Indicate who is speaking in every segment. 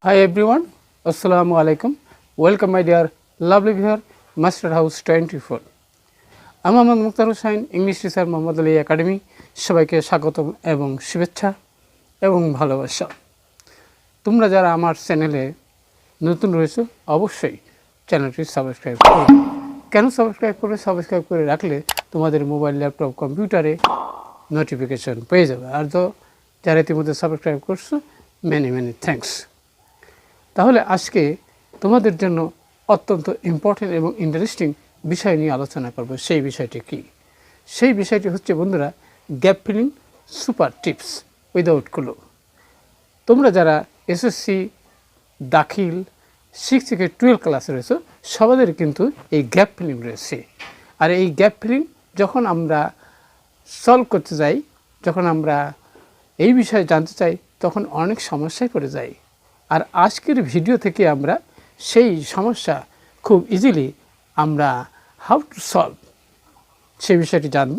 Speaker 1: Hi everyone, Assalamu alaikum. Welcome my dear lovely viewer, Master House 24. আমি Mohammad Mukhtar Hossain, English teacher Mohammad Ali academy. সবাইকে স্বাগতম এবং শুভেচ্ছা এবং ভালোবাসা। তোমরা যারা আমার চ্যানেলে নতুন রয়েছো অবশ্যই চ্যানেলটি সাবস্ক্রাইব করো। কেন সাবস্ক্রাইব করবে? সাবস্ক্রাইব করে রাখলে তোমাদের মোবাইল, ল্যাপটপ, কম্পিউটারে নোটিফিকেশন পেয়ে যাবে। আর তো যারা ইতিমধ্যে সাবস্ক্রাইব করছো, মেনি থ্যাঙ্কস। তাহলে আজকে তোমাদের জন্য অত্যন্ত ইম্পর্টেন্ট এবং ইন্টারেস্টিং বিষয় নিয়ে আলোচনা করব। সেই বিষয়টি কি? সেই বিষয়টি হচ্ছে বন্ধুরা, gap filling super tips without clue. তোমরা যারা এসএসসি, দাখিল 6 থেকে 12 ক্লাসে রয়েছে, সবাদের কিন্তু এই গ্যাপ ফিলিং রয়েছে। আর এই গ্যাপ ফিলিং যখন আমরা সলভ করতে যাই, যখন আমরা এই বিষয়ে জানতে চাই, তখন অনেক সমস্যায় পড়ে যাই। আর আজকের ভিডিও থেকে আমরা সেই সমস্যা খুব ইজিলি আমরা হাউ টু সলভ সেই বিষয়টি জানব।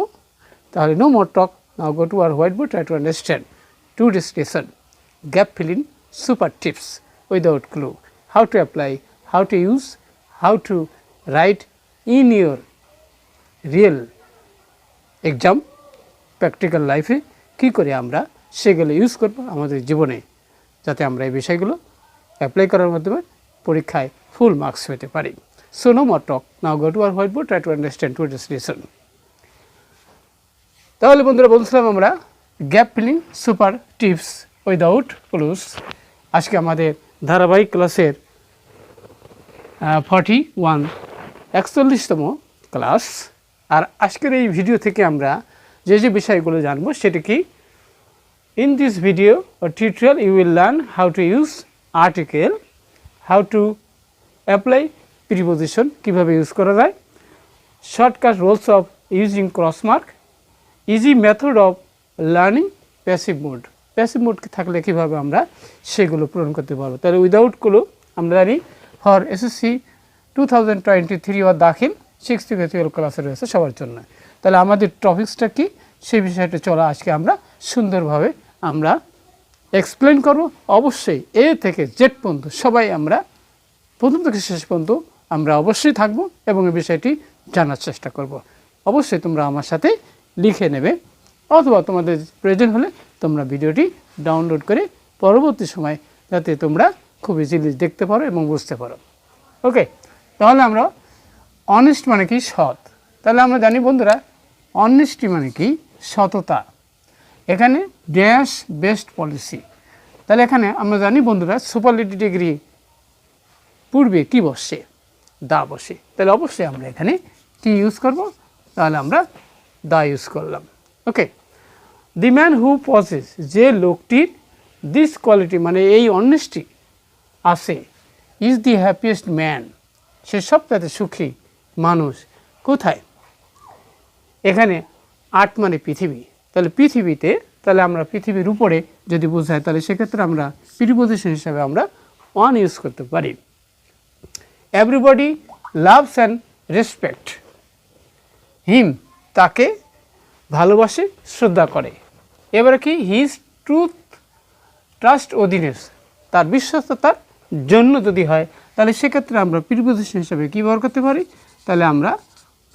Speaker 1: তাহলে no more talk, now go to our whiteboard, try to understand today's lesson gap filling super tips without clue, how to apply, how to use, how to write in your real exam, practical লাইফে কী করে আমরা সেগুলো use করব আমাদের জীবনে, যাতে আমরা এই বিষয়গুলো অ্যাপ্লাই করার মাধ্যমে পরীক্ষায় ফুল মার্কস পেতে পারি। So no more talk, now go to our whiteboard, try to understand today's lesson. তাহলে বন্ধুরা বলছিলাম আমরা gap filling super tips without clues. আজকে আমাদের ধারাবাহিক ক্লাসের 41তম ক্লাস। আর আজকের এই ভিডিও থেকে আমরা যে বিষয়গুলো জানবো সেটা কি? In this video or tutorial you will learn how to use article, how to apply preposition, কিভাবে ইউজ করা যায়, shortcut rules of using cross mark, easy method of learning passive mode. Passive mode থাকলে কিভাবে আমরা সেগুলো পূরণ করতে পারবো। তাহলে উইদাউট ক্লু আমরা জানি ফর এসএসসি 2023 or দাখিল 6 থেকে 12 ক্লাসে রয়েছে সবার জন্য। তাহলে আমাদের টপিক্সটা কি সেই বিষয়টা চলো আজকে আমরা সুন্দরভাবে আমরা এক্সপ্লেন করব। অবশ্যই এ থেকে জেড পর্যন্ত সবাই আমরা প্রথম থেকে শেষ পর্যন্ত আমরা অবশ্যই থাকব এবং এই বিষয়টি জানার চেষ্টা করব। অবশ্যই তোমরা আমার সাথে লিখে নেবে, অথবা তোমাদের প্রয়োজন হলে তোমরা ভিডিওটি ডাউনলোড করে পরবর্তী সময় যাতে তোমরা খুব ইজিলি দেখতে পারো এবং বুঝতে পারো। ওকে, তাহলে আমরা অনেস্ট মানে কি? সৎ। তাহলে আমরা জানি বন্ধুরা অনেস্টি মানে কি? সততা। এখানে ড্যাশ বেস্ট পলিসি। তাহলে এখানে আমরা জানি বন্ধুরা সুপারলেটিভ ডিগ্রি পূর্বে কি বসে? দা বসে। তাহলে অবশ্যই আমরা এখানে কি ইউজ করব? তাহলে আমরা দা ইউজ করলাম। ওকে, দি ম্যান হু পজেস, যে লোকটির দিস কোয়ালিটি মানে এই অনেস্টি আছে, ইজ দি হ্যাপিয়েস্ট ম্যান, সে সবচেয়ে সুখী মানুষ। কোথায়? এখানে আর্ট মানে পৃথিবী। তাহলে পৃথিবীতে, তাহলে আমরা পৃথিবীর উপরে যদি বোঝাই তাহলে সেক্ষেত্রে আমরা প্রিপোজিশন হিসাবে আমরা ওয়ান ইউজ করতে পারি। এভরিবডি লাভস অ্যান্ড রেসপেক্ট হিম, তাকে ভালোবাসে, শ্রদ্ধা করে। এবারে কি? হিজ ট্রুথ ট্রাস্ট ওদিনেস, তার বিশ্বস্ততার জন্য যদি হয় তাহলে সেক্ষেত্রে আমরা প্রিপোজিশন হিসাবে কী ব্যবহার করতে পারি? তাহলে আমরা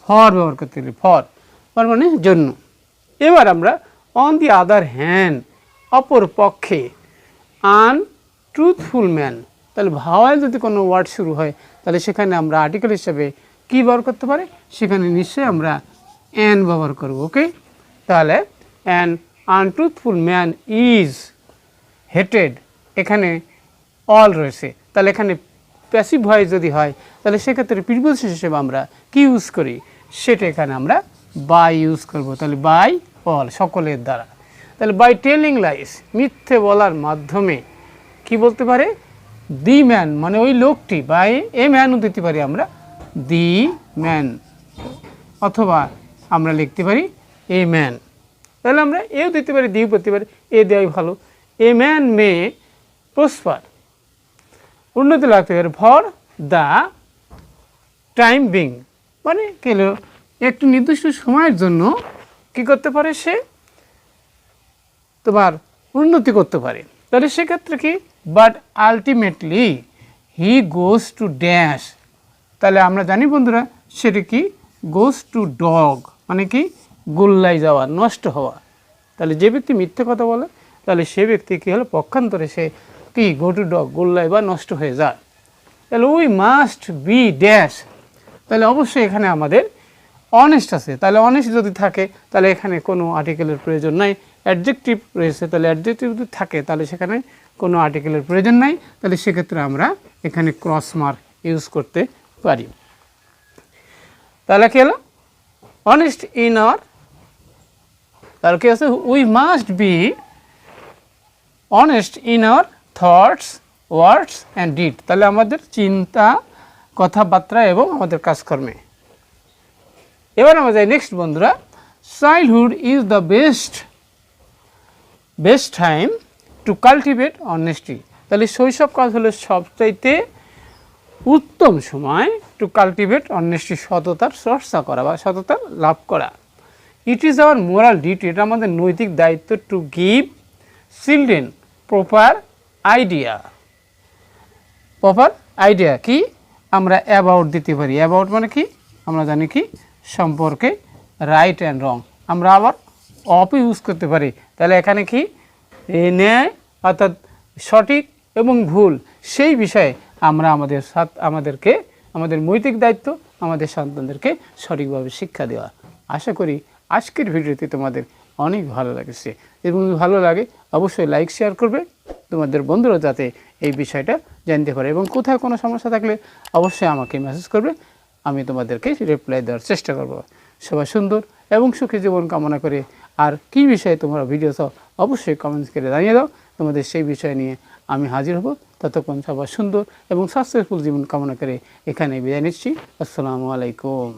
Speaker 1: ফর ব্যবহার করতে পারি। ফর মানে জন্য। এবার আমরা অন দি আদার হ্যান্ড, অপর পক্ষে, আনট্রুথফুল ম্যান, তাহলে ভাওয়াল যদি কোনো ওয়ার্ড শুরু হয় তাহলে সেখানে আমরা আর্টিকেল হিসাবে কী ব্যবহার করতে পারি? সেখানে নিশ্চয়ই আমরা অ্যান ব্যবহার করব। ওকে, তাহলে অ্যান আনট্রুথফুল ম্যান ইজ হেটেড, এখানে অল রয়েছে। তাহলে এখানে প্যাসিভ ভয়েস যদি হয় তাহলে সেক্ষেত্রে প্রিপোজিশন হিসেবে আমরা কি ইউজ করি? সেটা এখানে আমরা বাই ইউজ করব। তাহলে বাই অল, সকলের দ্বারা। তাহলে বাই টেলিং লাইস, মিথ্যে বলার মাধ্যমে কি বলতে পারে? দি ম্যান মানে ওই লোকটি, বাই এ ম্যানও দিতে পারি আমরা, দি ম্যান, অথবা আমরা লিখতে পারি এ ম্যান। তাহলে আমরা এও দিতে পারি, দিও করতে পারি, এ দেওয়াই ভালো। এ ম্যান মে প্রসপার, উন্নতি লাগতে পারে, ফর দ্য টাইম বিং মানে কেন একটু নির্দিষ্ট সময়ের জন্য কি করতে পারে? সে তোমার উন্নতি করতে পারে। তাহলে সেক্ষেত্রে কি but ultimately he goes to dash. তাহলে আমরা জানি বন্ধুরা সেটা কি গোজ টু ডগ, মানে কি গোল্লায় যাওয়া, নষ্ট হওয়া। তাহলে যে ব্যক্তি মিথ্যে কথা বলে তাহলে সে ব্যক্তি কী হলো, পক্ষান্তরে সে কি গো টু ডগ, গোল্লায় বা নষ্ট হয়ে যায়। তাহলে উই মাস্ট বি ড্যাশ, তাহলে অবশ্যই এখানে আমাদের অনেস্ট আছে। তাহলে অনেস্ট যদি থাকে তাহলে এখানে কোনো আর্টিকেলের প্রয়োজন নাই। অ্যাডজেক্টিভ রয়েছে, তাহলে অ্যাডজেক্টিভ যদি থাকে তাহলে সেখানে কোনো আর্টিকেলের প্রয়োজন নাই। তাহলে সেক্ষেত্রে আমরা এখানে ক্রস মার্ক ইউজ করতে পারি। তাহলে কি হলো, অনেস্ট ইন আওয়ার, তাহলে কি আছে, we must be honest in our thoughts, words and did. তাহলে আমাদের চিন্তা, কথাবার্তা এবং আমাদের কাজকর্মে। এবার আমরা যাই নেক্সট বন্ধুরা, childhood is the best time to cultivate honesty. তাহলে শৈশবকাল হলো সবচাইতে উত্তম সময় টু কাল্টিভেট অনেস্টি, সততার চর্চা করা বা সততার লাভ করা। It is our moral duty, এটা আমাদের নৈতিক দায়িত্ব to give children proper idea. Proper idea কি আমরা অ্যাবাউট দিতে পারি। অ্যাবাউট মানে কি আমরা জানি কি সম্পর্কে, রাইট অ্যান্ড রং। আমরা আবার অপ ইউজ করতে পারি। তাহলে এখানে কি ন্যায় অর্থাৎ সঠিক এবং ভুল সেই বিষয়ে আমরা আমাদের নৈতিক দায়িত্ব আমাদের সন্তানদেরকে সঠিকভাবে শিক্ষা দেওয়া। আশা করি আজকের ভিডিওটি তোমাদের অনেক ভালো লাগছে, এবং ভালো লাগে অবশ্যই লাইক শেয়ার করবে তোমাদের বন্ধুরা যাতে এই বিষয়টা জানতে পারে, এবং কোথাও কোনো সমস্যা থাকলে অবশ্যই আমাকে মেসেজ করবে, আমি তোমাদেরকে রিপ্লাই দেওয়ার চেষ্টা করব। সবাই সুন্দর এবং সুখী জীবন কামনা করে, আর কী বিষয়ে তোমরা ভিডিও চাও অবশ্যই কমেন্টস করে জানিয়ে দাও, তোমাদের সেই বিষয় নিয়ে আমি হাজির হব। ততক্ষণ সবার সুন্দর এবং সাকসেসফুল জীবন কামনা করে এখানে বিদায় নিচ্ছি। আসসালামু আলাইকুম।